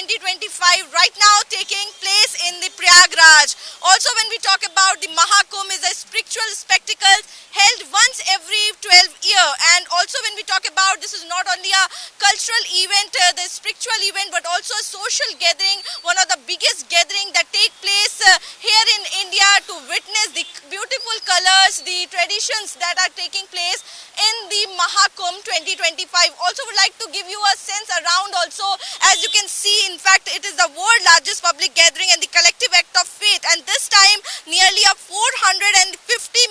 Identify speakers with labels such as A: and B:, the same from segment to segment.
A: 2025 right now taking place in the Prayagraj. Also, when we talk about the Mahakumbh, is a spiritual spectacle held once every 12 years. And also when we talk about, this is not only a cultural event, the spiritual event, but also a social gathering, one of the biggest gathering that take place here in India to witness the beautiful colors, the traditions that are taking place in the Mahakumbh 2025. Also would like to give you a sense around also, as you can see, in fact it is the world largest public gathering and the collective act of faith, and this time nearly 450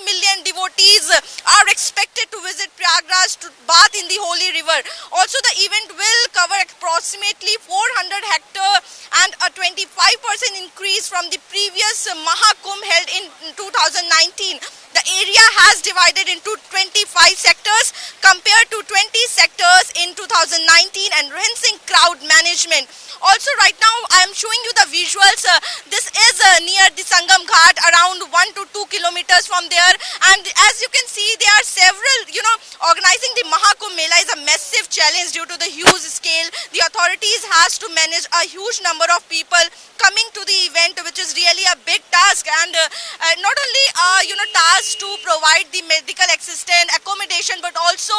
A: million devotees are expected to visit Prayagraj to bath in the holy river. Also the event will cover approximately 400 hectares and a 25% increase from the previous Mahakumbh held in 2019. The area has divided into 25 sectors compared to 20 sectors in 2019, enhancing crowd management. Also right now I am showing you the visuals. This is near the Sangam Ghat, around 1 to 2 kilometers from there, and as you can see there are several, organizing the Mahakumbh Mela is a massive challenge due to the huge scale. The authorities has to manage a huge number of people coming to the event, which is really a big task, and not only task to provide the medical assistance, accommodation, but also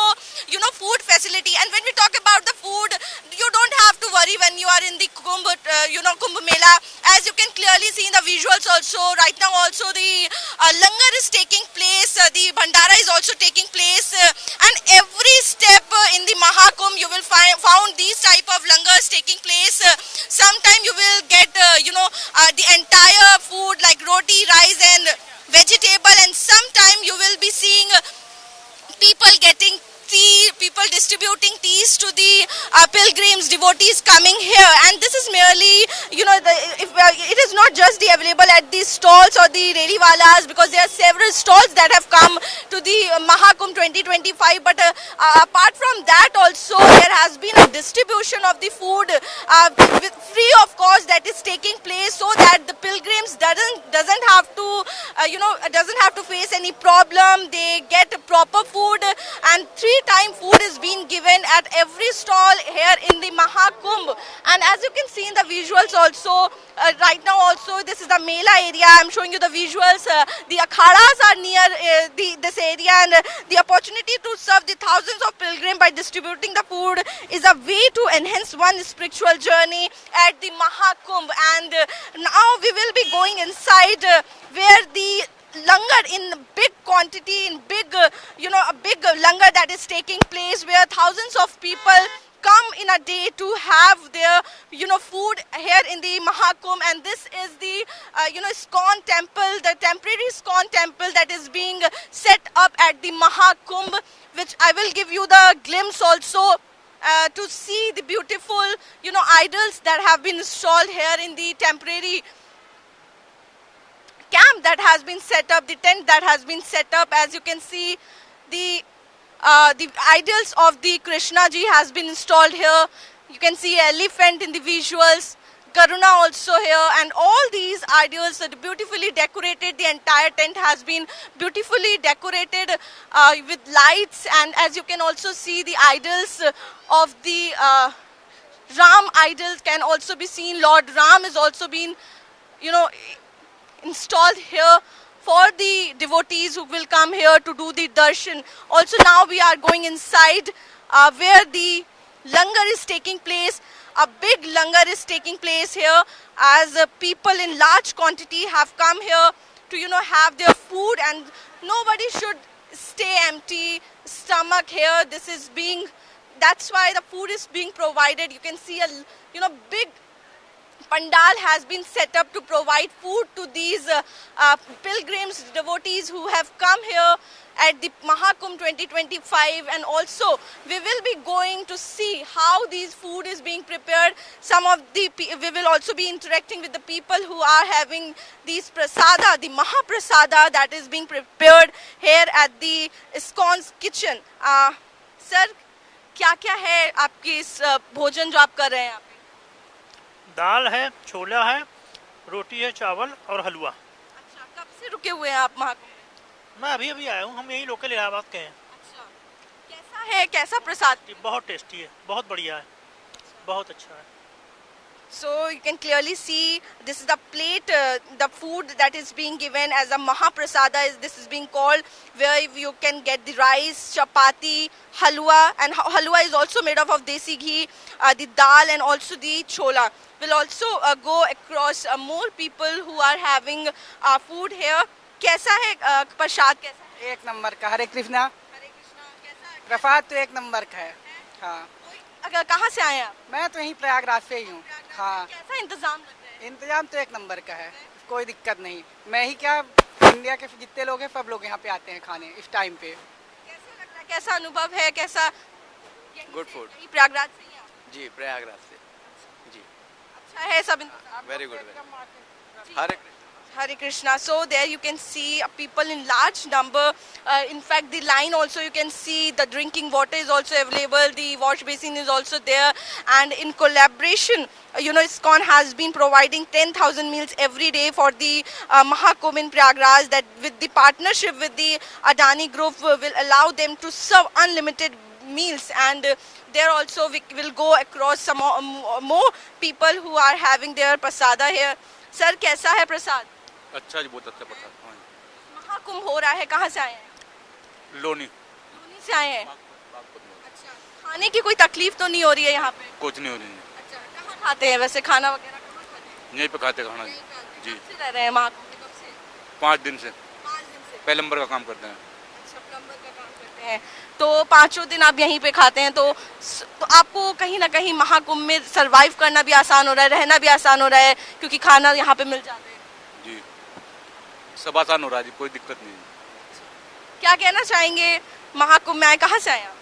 A: food facility. And when we talk about the food, you don't have to worry when you are in the Kumbh Mela. As you can clearly see in the visuals also, right now also the langar is taking place, the bhandara is also taking place, and every step in the Mahakumbh you will found these type of langars taking place. Sometime you will get the entire food like roti, rice and vegetable, and sometime you will be seeing people getting tea, people distributing teas to the pilgrims, devotees coming here. And this is merely, it is not just available at the stalls or the rediwalas, because there are several stalls that have come to the Mahakumbh 2025, but apart from that also there has been a distribution of the food with free of cost that is taking place, so that the pilgrims doesn't have to face any problem. They get proper food, and 3-time food is being given at every stall here in the Mahakumbh. And as you can see in the visuals also, right now also this is the Mela area. I'm showing you the visuals. The akhadas are near this area, and the opportunity to serve the thousands of pilgrims by distributing the food is a way to enhance one's spiritual journey at the Mahakumbh. And now we will be going inside where the langar in big quantity, in big, a big langar that is taking place, where thousands of people come in a day to have their, food here in the Mahakumbh. And this is the, ISKCON temple, the temporary ISKCON temple that is being set up at the Mahakumbh, which I will give you the glimpse also to see the beautiful, idols that have been installed here in the temporary camp that has been set up, the tent that has been set up. As you can see, the idols of the Krishna ji has been installed here. You can see elephant in the visuals, Karuna also here, and all these idols are beautifully decorated. The entire tent has been beautifully decorated with lights, and as you can also see, the idols of the Ram idols can also be seen. Lord Ram is also been, installed here for the devotees who will come here to do the darshan. Also now we are going inside where the langar is taking place. A big langar is taking place here, as people in large quantity have come here to have their food, and nobody should stay empty stomach here. That's why the food is being provided. You can see a big pandal has been set up to provide food to these pilgrims, devotees who have come here at the Mahakumbh 2025. And also we will be going to see how these food is being prepared. We will also be interacting with the people who are having these prasada, the Mahaprasada that is being prepared here at the ISKCON's kitchen. Sir, क्या-क्या है आपकी इस भोजन जो आप कर रहे हैं यहाँ पे?
B: दाल है, छोला है, रोटी है, चावल और हलवा।
A: अच्छा, कब से रुके हुए हैं आप महाकुंभ में?
B: मैं अभी आया हूँ, हम यही लोकल इलाहाबाद के हैं।
A: अच्छा, कैसा है, कैसा प्रसाद?
B: बहुत टेस्टी है, बहुत बढ़िया है, बहुत अच्छा है।
A: So you can clearly see this is the plate, the food that is being given as a Mahaprasada. This is being called, where you can get the rice, chapati, halwa, and halwa is also made up of desi ghee, the dal, and also the chola. Will also go across more people who are having food here. कैसा है प्रसाद कैसा है?
C: एक number का। हरे कृष्णा।
A: हरे कृष्णा। कैसा है?
C: प्रसाद तो एक नंबर का है। हाँ,
A: अगर कहाँ से आए हैं आप?
C: मैं तो यहीं प्रयागराज से ही हूँ। हाँ,
A: कैसा इंतजाम लग रहा है?
C: इंतजाम तो एक नंबर का है, कोई दिक्कत नहीं। मैं ही क्या, इंडिया के जितने लोग हैं सब लोग यहाँ पे आते हैं खाने इस टाइम पे।
A: कैसा लग रहा है? कैसा अनुभव है? कैसा?
D: Good food.
A: यहीं प्रयागराज से ही हैं आप?
D: जी, प्रयागराज से। जी,
A: अच्छा है सब इंतजाम?
D: Very good. Hare Krishna.
A: Hare Krishna. So there you can see people in large number. In fact, the line also you can see the drinking water is also available. The wash basin is also there. And in collaboration, ISKCON has been providing 10,000 meals every day for the Mahakumbh in Prayagraj. That with the partnership with the Adani Group will allow them to serve unlimited meals. And there also we will go across some more people who are having their prasada here. Sir, कैसा है प्रसाद?
E: अच्छा जी, बहुत अच्छा प्रसाद। हाँ
A: महाकुंभ हो रहा है, कहाँ से आए हैं?
E: जी। लोनी।
A: लोनी से आए हैं। अच्छा, खाने की कोई तकलीफ तो नहीं हो रही है यहाँ पे?
E: कुछ नहीं हो रही है।
A: अच्छा, कहाँ खाते हैं वैसे खाना वगैरह कहाँ खाते हैं?
E: यहीं पे खाते खाना जी। जी,
A: कब से रह रहे हैं महाकुंभ में? कब से?
E: 5 दिन से
A: 5 दिन से।
E: पहले नंबर का काम करते हैं।
A: अच्छा, प्लम्बर का काम करते हैं। तो 5 दिन आप यहीं पे खाते हैं, तो आपको कहीं ना कहीं महाकुंभ में सरवाइव करना भी आसान हो रहा है, रहना भी आसान हो रहा है, क्योंकि खाना यहाँ पे मिल जाता है।
E: जी, सब आसान हो रहा है जी, कोई दिक्कत नहीं है।
A: क्या कहना चाहेंगे? महाकुंभ में आए, कहाँ से आए आप?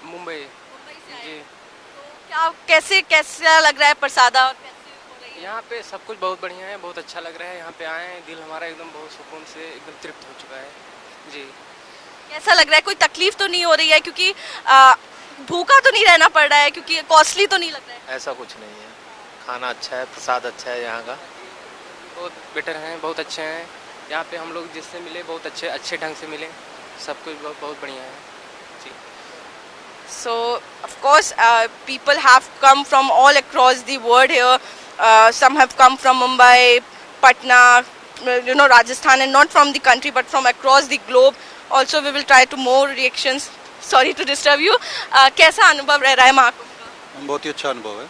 D: मुंबई।
A: मुंबई से आए
D: जी,
A: हैं। तो क्या कैसा लग रहा है प्रसादा और कैसे हो रही है?
D: यहाँ पे सब कुछ बहुत बढ़िया है, बहुत अच्छा लग रहा है। यहाँ पे आए हैं, दिल हमारा एकदम बहुत सुकून से एकदम तृप्त हो चुका है। जी,
A: कैसा लग रहा है? कोई तकलीफ तो नहीं हो रही है? क्योंकि भूखा तो नहीं रहना पड़ रहा है, क्योंकि कॉस्टली तो नहीं लग रहा है?
F: ऐसा कुछ नहीं है, खाना अच्छा है, प्रसाद अच्छा है यहाँ का।
D: बहुत बेटर हैं, बहुत अच्छे हैं। यहाँ पे हम लोग जिससे मिले बहुत अच्छे ढंग से मिले, सब कुछ बहुत बढ़िया है। जी।
A: So, of course, people have come from all across the world here. Some have come from Mumbai, Patna, Rajasthan, and not from the country, but from across the globe. Also, we will try to more reactions. Sorry to disturb you. कैसा अनुभव रह रहा है महाकुंभ का?
G: बहुत ही अच्छा अनुभव है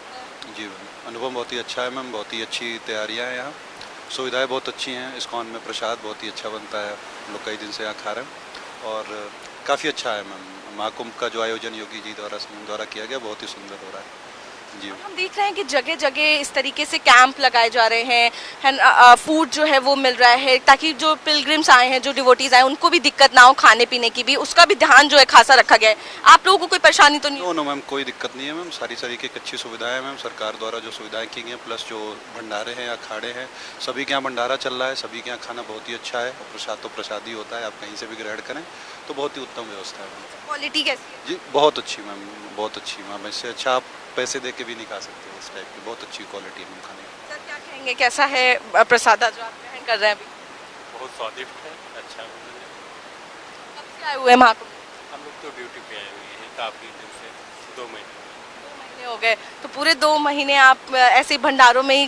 G: जी मैम। अनुभव बहुत ही अच्छा है मैम। बहुत ही अच्छी तैयारियां हैं यहाँ, सुविधाएं बहुत अच्छी हैं। इस्कॉन में प्रसाद बहुत ही अच्छा बनता है, हम लोग कई दिन से यहाँ खा रहे हैं और काफ़ी अच्छा है मैम। महाकुंभ का जो आयोजन योगी जी द्वारा किया गया बहुत ही सुंदर हो रहा है जी।
A: हम देख रहे हैं कि जगह जगह इस तरीके से कैंप लगाए जा रहे हैं, फूड जो है वो मिल रहा है, ताकि जो पिलग्रिम्स आए हैं, जो डिवोटीज आए हैं, उनको भी दिक्कत ना हो, खाने पीने की भी उसका भी ध्यान जो है खासा रखा गया है। आप लोगों को कोई परेशानी तो नहीं?
G: नो मैम, कोई दिक्कत नहीं है मैम। सारी तरीके की अच्छी सुविधाएं हैं मैम, सरकार द्वारा जो सुविधाएं की गई हैं, प्लस जो भंडारे हैं, अखाड़े हैं, सभी के यहाँ भंडारा चल रहा है। सभी के यहाँ खाना बहुत ही अच्छा है। प्रसाद तो प्रसाद ही होता है, आप कहीं से भी ग्रहण करें तो बहुत ही उत्तम व्यवस्था है मैम।
A: क्वालिटी कैसी है?
G: जी बहुत अच्छी मैम, बहुत अच्छी मैम। इससे अच्छा आप पैसे दे के भी नहीं खा सकते। इस टाइप की बहुत अच्छी क्वालिटी है मैम खाने की।
A: सर, क्या कहेंगे, कैसा है प्रसादा जो आप ग्रहण कर रहे हैं अभी?
E: बहुत स्वादिष्ट है, अच्छा है।
A: कब से आए हुए हैं महाकुंभ?
E: हम लोग तो ड्यूटी पे आए हुए हैं काफ़ी दिन से, 2 महीने।
A: 2 महीने हो गए, तो पूरे 2 महीने आप ऐसे भंडारों में ही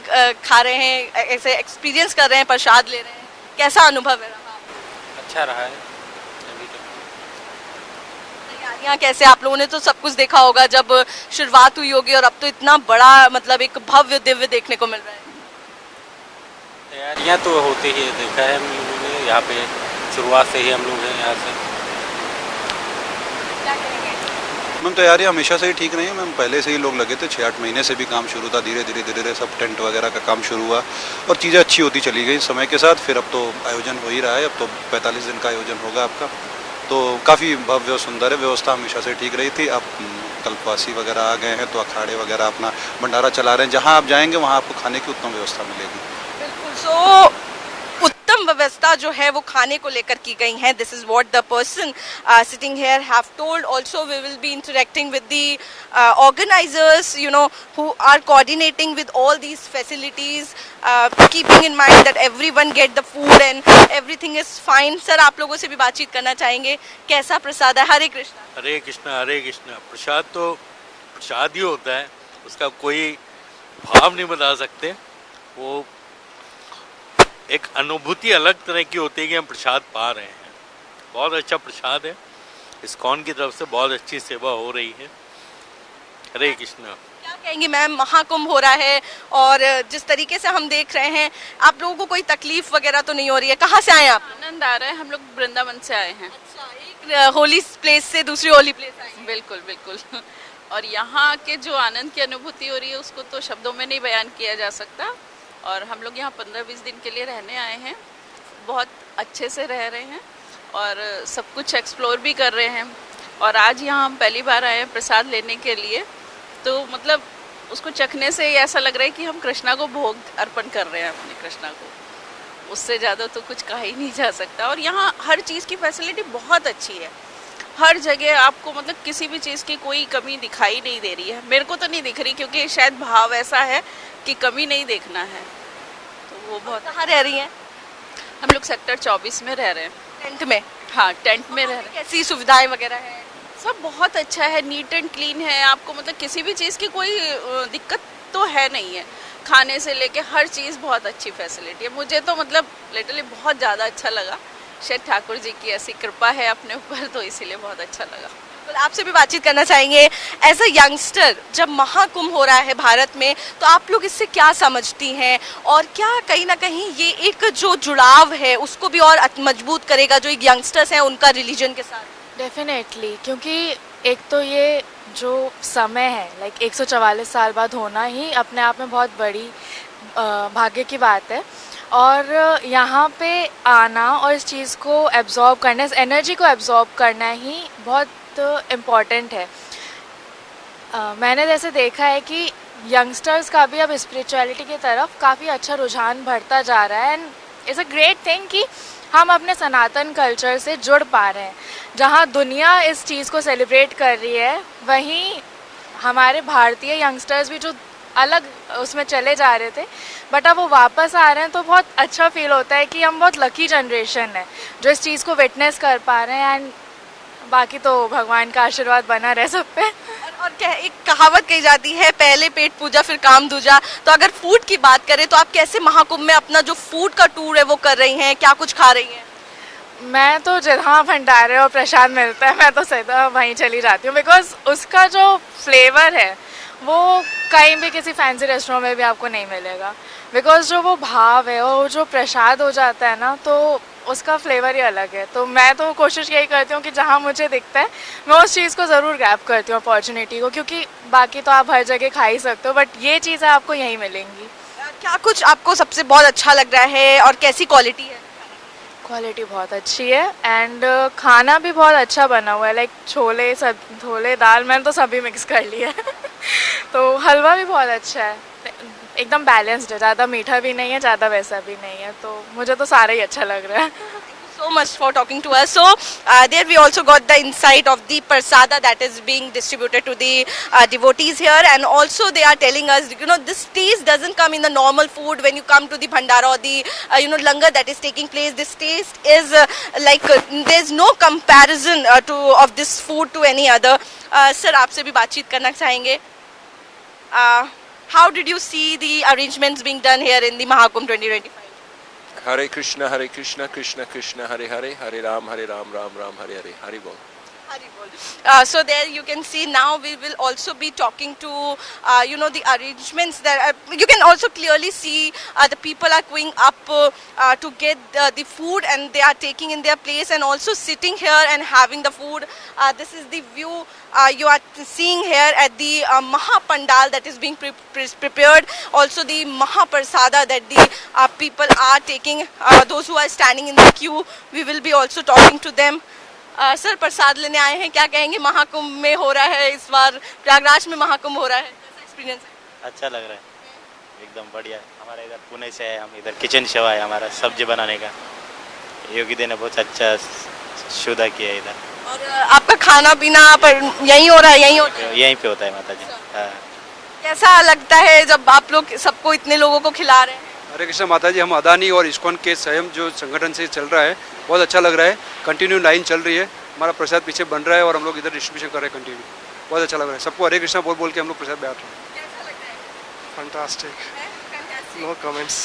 A: खा रहे हैं, ऐसे एक्सपीरियंस कर रहे हैं, प्रसाद ले रहे हैं। कैसा अनुभव है रहा?
E: अच्छा रहा है अभी तक।
A: तैयारियां कैसे? आप लोगों ने तो सब कुछ देखा होगा जब शुरुआत हुई होगी, और अब तो इतना बड़ा मतलब एक भव्य दिव्य देखने को मिल रहा है।
E: तैयारियाँ तो होती ही देखा है हम लोगों ने, यहाँ पे शुरुआत से ही हम लोग हैं यहाँ से।
A: क्या कहेंगे?
G: मैम तैयारी हमेशा से ही ठीक रही है मैम। पहले से ही लोग लगे थे, 6-8 महीने से भी काम शुरू था। धीरे धीरे सब टेंट वगैरह का काम शुरू हुआ और चीज़ें अच्छी होती चली गई समय के साथ। फिर अब तो आयोजन हो ही रहा है, अब तो 45 दिन का आयोजन होगा आपका, तो काफ़ी भव्य और सुंदर है। व्यवस्था हमेशा से ठीक रही थी। अब कल्पवासी वगैरह आ गए हैं तो अखाड़े वगैरह अपना भंडारा चला रहे हैं। जहाँ आप जाएंगे वहाँ आपको खाने की उत्तम व्यवस्था मिलेगी।
A: बिल्कुल। सो उत्तम व्यवस्था जो है वो खाने को लेकर की गई है। This is what the person sitting here have told. Also we will be interacting with the organisers, who are coordinating with all these facilities, keeping in mind that everyone get the food and everything is fine. Sir, आप लोगों से भी बातचीत करना चाहेंगे, कैसा प्रसाद है? हरे कृष्णा।
E: हरे कृष्णा, हरे कृष्णा। प्रसाद तो प्रसाद ही होता है, उसका कोई
H: भाव नहीं बता सकते। वो एक अनुभूति अलग तरह की होती है कि हम प्रसाद पा रहे हैं। बहुत अच्छा प्रसाद है, इस्कॉन की तरफ से बहुत अच्छी सेवा हो रही है। हरे कृष्णा।
A: क्या कहेंगे मैम, महाकुंभ हो रहा है और जिस तरीके से हम देख रहे हैं, आप लोगों को कोई तकलीफ वगैरह तो नहीं हो रही है? कहाँ से आए आप?
I: आनंद आ रहा है, हम लोग वृंदावन से आए हैं।
A: एक होली प्लेस से दूसरी होली प्लेस आए हैं।
I: बिल्कुल बिल्कुल। और यहाँ के जो आनंद की अनुभूति हो रही है उसको तो शब्दों में नहीं बयान किया जा सकता। और हम लोग यहाँ 15-20 दिन के लिए रहने आए हैं, बहुत अच्छे से रह रहे हैं और सब कुछ एक्सप्लोर भी कर रहे हैं। और आज यहाँ हम पहली बार आए हैं प्रसाद लेने के लिए, तो मतलब उसको चखने से ऐसा लग रहा है कि हम कृष्णा को भोग अर्पण कर रहे हैं अपने कृष्णा को। उससे ज़्यादा तो कुछ कहा ही नहीं जा सकता। और यहाँ हर चीज़ की फैसिलिटी बहुत अच्छी है, हर जगह आपको मतलब किसी भी चीज़ की कोई कमी दिखाई नहीं दे रही है। मेरे को तो नहीं दिख रही, क्योंकि शायद भाव ऐसा है कि कमी नहीं देखना है। तो वो बहुत।
A: कहाँ रह रही हैं?
I: हम लोग सेक्टर 24 में रह रहे हैं।
A: टेंट में?
I: हाँ, टेंट में रह रहे हैं।
A: कैसी सुविधाएं वगैरह है?
I: सब बहुत अच्छा है, नीट एंड क्लीन है। आपको मतलब किसी भी चीज़ की कोई दिक्कत तो है नहीं है। खाने से लेके हर चीज़ बहुत अच्छी फैसिलिटी है। मुझे तो मतलब लिटरली बहुत ज़्यादा अच्छा लगा। शायद ठाकुर जी की ऐसी कृपा है अपने ऊपर, तो इसीलिए बहुत अच्छा लगा।
A: आपसे भी बातचीत करना चाहेंगे। एज अ यंगस्टर, जब महाकुंभ हो रहा है भारत में, तो आप लोग इससे क्या समझती हैं और क्या कहीं ना कहीं ये एक जो जुड़ाव है उसको भी और मजबूत करेगा जो एक यंगस्टर्स हैं उनका रिलीजन के साथ?
J: डेफिनेटली, क्योंकि एक तो ये जो समय है लाइक 144 साल बाद होना ही अपने आप में बहुत बड़ी भाग्य की बात है। और यहाँ पे आना और इस चीज़ को एब्जॉर्ब करना, इस एनर्जी को एब्जॉर्ब करना ही बहुत इम्पॉर्टेंट है। मैंने जैसे देखा है कि यंगस्टर्स का भी अब स्पिरिचुअलिटी की तरफ काफ़ी अच्छा रुझान बढ़ता जा रहा है। And it's a great thing कि हम अपने सनातन कल्चर से जुड़ पा रहे हैं। जहाँ दुनिया इस चीज़ को सेलिब्रेट कर रही है, वहीं हमारे भारतीय यंगस्टर्स भी जो अलग उसमें चले जा रहे थे बट अब वो वापस आ रहे हैं, तो बहुत अच्छा फील होता है कि हम बहुत लकी जनरेशन है जो इस चीज़ को विटनेस कर पा रहे हैं। एंड बाकी तो भगवान का आशीर्वाद बना रहे सब पे।
A: और क्या एक कहावत कही जाती है, पहले पेट पूजा फिर काम दूजा। तो अगर फूड की बात करें तो आप कैसे महाकुंभ में अपना जो फूड का टूर है वो कर रही हैं, क्या कुछ खा रही हैं?
J: मैं तो जहाँ भंडारे और प्रसाद मिलता है मैं तो सीधा वहीं चली जाती हूँ, बिकॉज उसका जो फ्लेवर है वो कहीं भी किसी फैंसी रेस्टोरेंट में भी आपको नहीं मिलेगा। बिकॉज जो वो भाव है और जो प्रसाद हो जाता है ना, तो उसका फ्लेवर ही अलग है। तो मैं तो कोशिश यही करती हूँ कि जहाँ मुझे दिखता है मैं उस चीज़ को ज़रूर ग्रैब करती हूँ, अपॉर्चुनिटी को, क्योंकि बाकी तो आप हर जगह खा ही सकते हो बट ये चीज़ें आपको यहीं मिलेंगी।
A: क्या कुछ आपको सबसे बहुत अच्छा लग रहा है और कैसी क्वालिटी है?
J: क्वालिटी बहुत अच्छी है एंड खाना भी बहुत अच्छा बना हुआ है। लाइक छोले दाल मैंने तो सभी मिक्स कर लिया है तो हलवा भी बहुत अच्छा है, एकदम बैलेंस्ड है, ज़्यादा मीठा भी नहीं है ज़्यादा वैसा भी नहीं है। तो मुझे तो सारा ही अच्छा लग रहा है।
A: So much for talking to us. So there we also got the insight of the prasada that is being distributed to the devotees here, and also they are telling us, you know, this taste doesn't come in the normal food. When you come to the bhandara or the langar that is taking place, this taste is like there's no comparison of this food to any other. Sir, आपसे भी बातचीत करना चाहेंगे. How did you see the arrangements being done here in the Mahakumbh 2025?
K: Hare Krishna Krishna Krishna Hare Hare, Hare Ram Ram Ram Hare Hare, Hare Bol.
A: So there you can see now we will also be talking to the arrangements that you can also clearly see the people are going up to get the food, and they are taking in their place and also sitting here and having the food. This is the view you are seeing here at the Mahapandal that is being prepared. Also the Mahaprasada that the people are taking, those who are standing in the queue, we will be also talking to them. Sir, प्रसाद लेने आए हैं, क्या कहेंगे? महाकुंभ में हो रहा है इस बार, प्रयागराज में महाकुंभ हो रहा है, कैसा एक्सपीरियंस है?
F: अच्छा लग रहा है, एकदम बढ़िया। हमारा इधर पुणे से है, हम इधर किचन सेवा है हमारा सब्जी बनाने का। योगी दी ने बहुत अच्छा सुविधा किया है इधर।
A: और आपका खाना पीना पर यहीं हो रहा है? यहीं पे
F: होता है माता जी।
A: कैसा लगता है जब आप लोग सबको इतने लोगों को खिला रहे हैं?
L: हरे कृष्ण माता जी, हम अदानी और इस्कॉन के स्वयं जो संगठन से चल रहा है, बहुत अच्छा लग रहा है। कंटिन्यू लाइन चल रही है, हमारा प्रसाद पीछे बन रहा है और हम लोग इधर डिस्ट्रीब्यूशन कर रहे हैं कंटिन्यू। बहुत अच्छा लग रहा है, सबको हरे कृष्णा बोल बोल के हम लोग प्रसाद बांट रहे हैं।
M: Fantastic, no comments.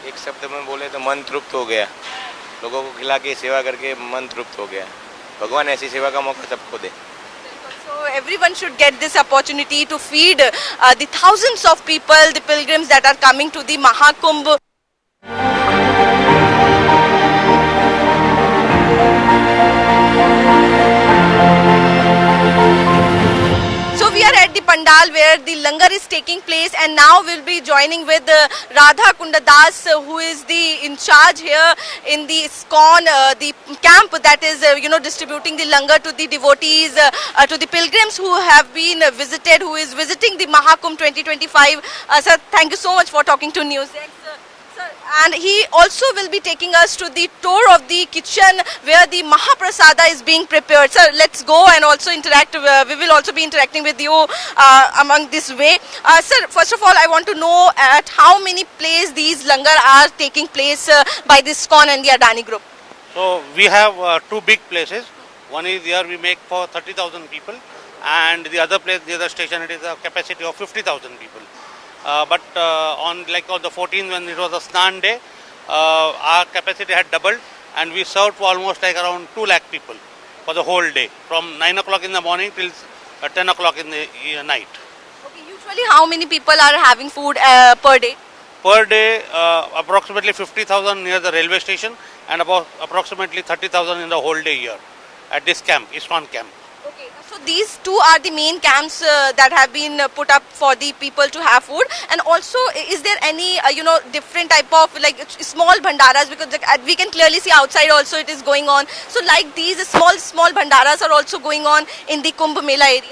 N: एक शब्द में बोले तो मन तृप्त हो गया। लोगों को खिला के सेवा करके मन तृप्त हो गया। भगवान ऐसी सेवा का मौका सबको दे।
A: So everyone should get this opportunity to feed the thousands of people, the pilgrims that are coming to the Mahakumbh. So we are at the pandal where the langar is taking place, and now we'll be joining with Radha Kundadas, who is the in charge here in the ISKCON, the camp that is distributing the langar to the devotees, to the pilgrims who have been visited, who is visiting the Mahakumbh 2025. Sir, thank you so much for talking to NewsX. Sir, and he also will be taking us to the tour of the kitchen where the Mahaprasada is being prepared. Sir, let's go and also interact. We will also be interacting with you among this way. Sir, first of all, I want to know at how many places these langar are taking place by the ISKCON and the Adani Group.
O: So we have two big places. One is here we make for 30,000 people, and the other place, the other station, it is a capacity of 50,000 people. But on the 14th, when it was a Snan day, our capacity had doubled, and we served for almost around 2 lakh people for the whole day, from 9 o'clock in the morning till 10 o'clock in the night.
A: Okay, usually how many people are having food per day?
O: Per day, approximately 50,000 near the railway station, and about approximately 30,000 in the whole day here at this camp, ISKCON camp.
A: Okay, so these two are the main camps that have been put up for the people to have food. And also, is there any different type of small bhandaras, because we can clearly see outside also it is going on. So like these small bhandaras are also going on in the Kumbh Mela area?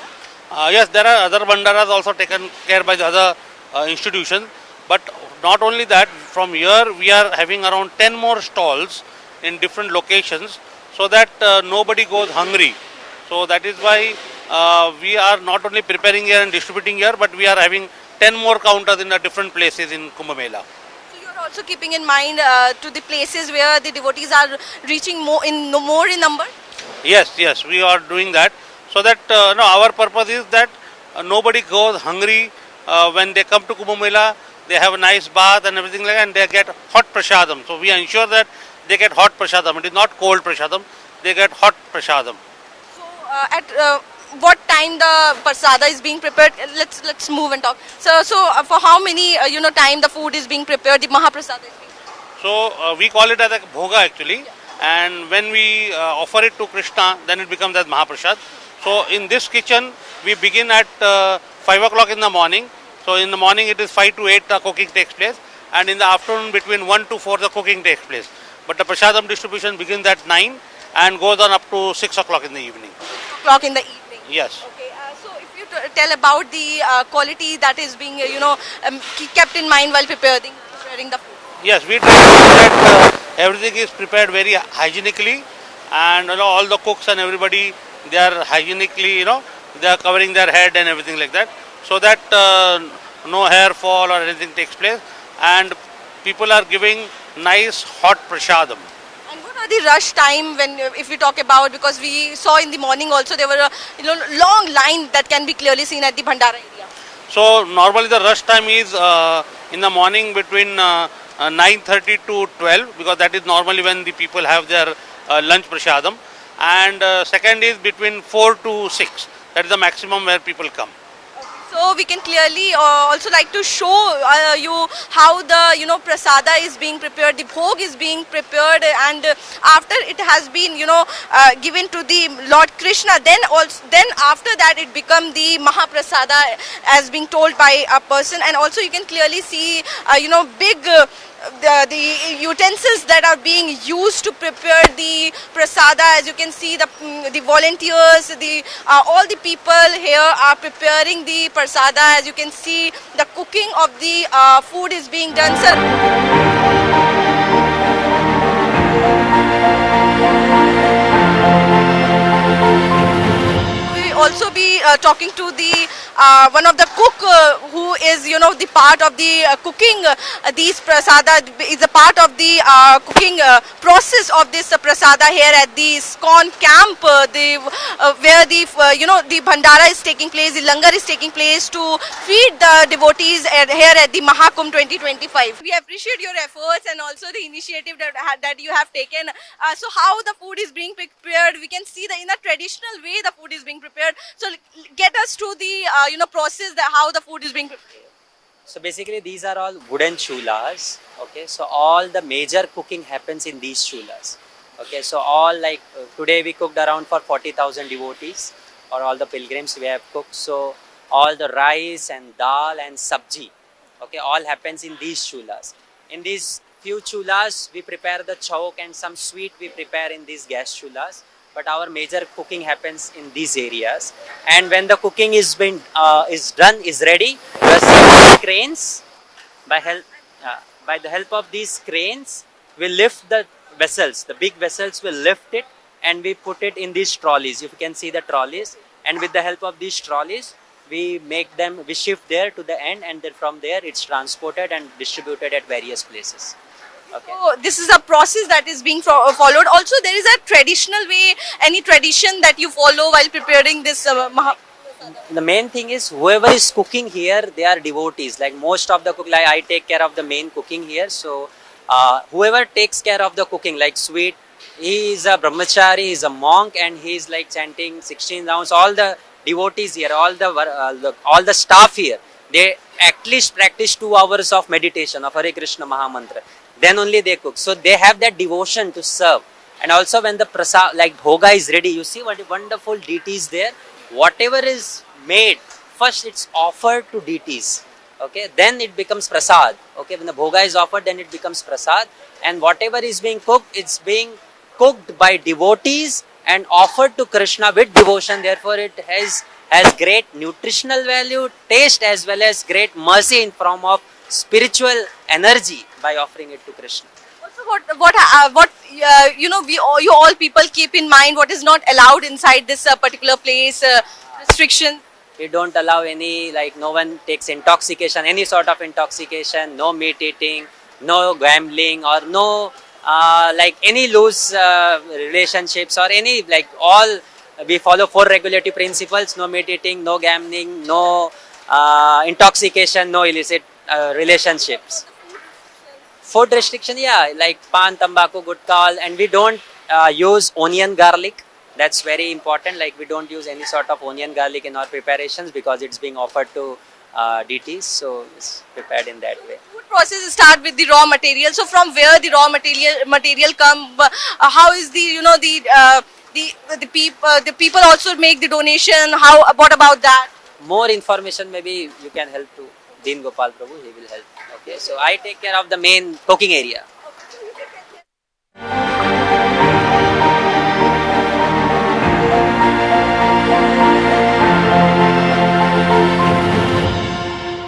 O: Yes, there are other bhandaras also taken care by the other institutions. But not only that, from here we are having around 10 more stalls in different locations, so that nobody goes hungry. So that is why we are not only preparing here and distributing here, but we are having 10 more counters in the different places in Kumbh Mela.
A: So you are also keeping in mind to the places where the devotees are reaching more in number?
O: Yes, we are doing that. So that our purpose is that nobody goes hungry when they come to Kumbh Mela. They have a nice bath and everything like that, and they get hot prasadam. So we ensure that they get hot prasadam. It is not cold prasadam. They get hot prasadam.
A: So at what time the prasada is being prepared? Let's move and talk. So for how many time the food is being prepared, the Mahaprasada is being prepared?
O: So we call it as a bhoga actually, and when we offer it to Krishna, then it becomes as Mahaprasad. So in this kitchen, we begin at 5 o'clock in the morning. So in the morning it is 5 to 8 the cooking takes place, and in the afternoon between 1 to 4 the cooking takes place. But the prasadam distribution begins at 9 and goes on up to 6 o'clock in the evening.
A: 6 o'clock in the evening?
O: Yes.
A: Okay, so if you tell about the quality that is being kept in mind while preparing the food.
O: Yes, we try to ensure that everything is prepared very hygienically, and all the cooks and everybody, they are hygienically, they are covering their head and everything like that, so that no hair fall or anything takes place, and people are giving nice hot prasadam.
A: And what are the rush time when, if we talk about, because we saw in the morning also there were a long line that can be clearly seen at the Bhandara area.
O: So normally the rush time is in the morning between 9:30 to 12, because that is normally when the people have their lunch prasadam, and second is between 4 to 6. That is the maximum where people come.
A: So we can clearly also like to show you how the prasada is being prepared, the bhog is being prepared, and after it has been given to the Lord Krishna, then after that it becomes the Mahaprasada as being told by a person. And also you can clearly see big the utensils that are being used to prepare the prasada. As you can see, the volunteers, all the people here are preparing the prasada. As you can see, the cooking of the food is being done, sir. We also be talking to the one of the cook who is, you know, the part of the cooking these prasada, is a part of the cooking process of this prasada here at the ISKCON camp, where the you know, the bhandara is taking place, the langar is taking place to feed the devotees here at the Mahakumbh 2025. We appreciate your efforts and also the initiative that you have taken. So how the food is being prepared, we can see that in a traditional way the food is being prepared. So get us to the you know, process, that how the food is being prepared.
P: So basically these are all wooden chulas. Okay, so all the major cooking happens in these chulas. Okay, so all like today we cooked around for 40,000 devotees, or all the pilgrims we have cooked. So all the rice and dal and sabji, okay, all happens in these chulas. In these few chulas we prepare the chauk and some sweet we prepare in these gas chulas. But our major cooking happens in these areas. And when the cooking is ready, we are seeing cranes. By the help of these cranes, we lift the vessels. The big vessels will lift it, and we put it in these trolleys. If you can see the trolleys, and with the help of these trolleys, we shift there to the end, and then from there it's transported and distributed at various places. Okay.
A: So this is a process that is being followed. Also, there is a traditional way, any tradition that you follow while preparing this
P: The main thing is, whoever is cooking here, they are devotees. Like most of the cook, like I take care of the main cooking here. So whoever takes care of the cooking, like sweet, he is a brahmachari, he is a monk, and he is like chanting 16 rounds. All the devotees here, all the staff here, they at least practice 2 hours of meditation of Hare Krishna Mahamantra. Then only they cook. So they have that devotion to serve. And also when the prasad, like bhoga is ready, you see what wonderful deities there. Whatever is made, first it's offered to deities. Okay, then it becomes prasad. Okay, when the bhoga is offered, then it becomes prasad. And whatever is being cooked, it's being cooked by devotees and offered to Krishna with devotion. Therefore, it has great nutritional value, taste, as well as great mercy in form of spiritual energy by offering it to Krishna.
A: Also, what you know, you all people keep in mind what is not allowed inside this particular place, restrictions.
P: We don't allow any, like no one takes intoxication, any sort of intoxication, no meat eating, no gambling, or no like any loose relationships, or any, like all, we follow 4 regulatory principles: no meat eating, no gambling, no intoxication, no illicit relationships. Food restriction, yeah, like pan, tambaku, gutka, and we don't use onion, garlic. That's very important. Like we don't use any sort of onion, garlic in our preparations because it's being offered to deities. So it's prepared in that way.
A: Food process start with the raw material. So from where the raw material come? How is the, you know, the people also make the donation? What about that?
P: More information maybe you can help to Deen Gopal Prabhu. He will help. Okay, so I take care of the main cooking area.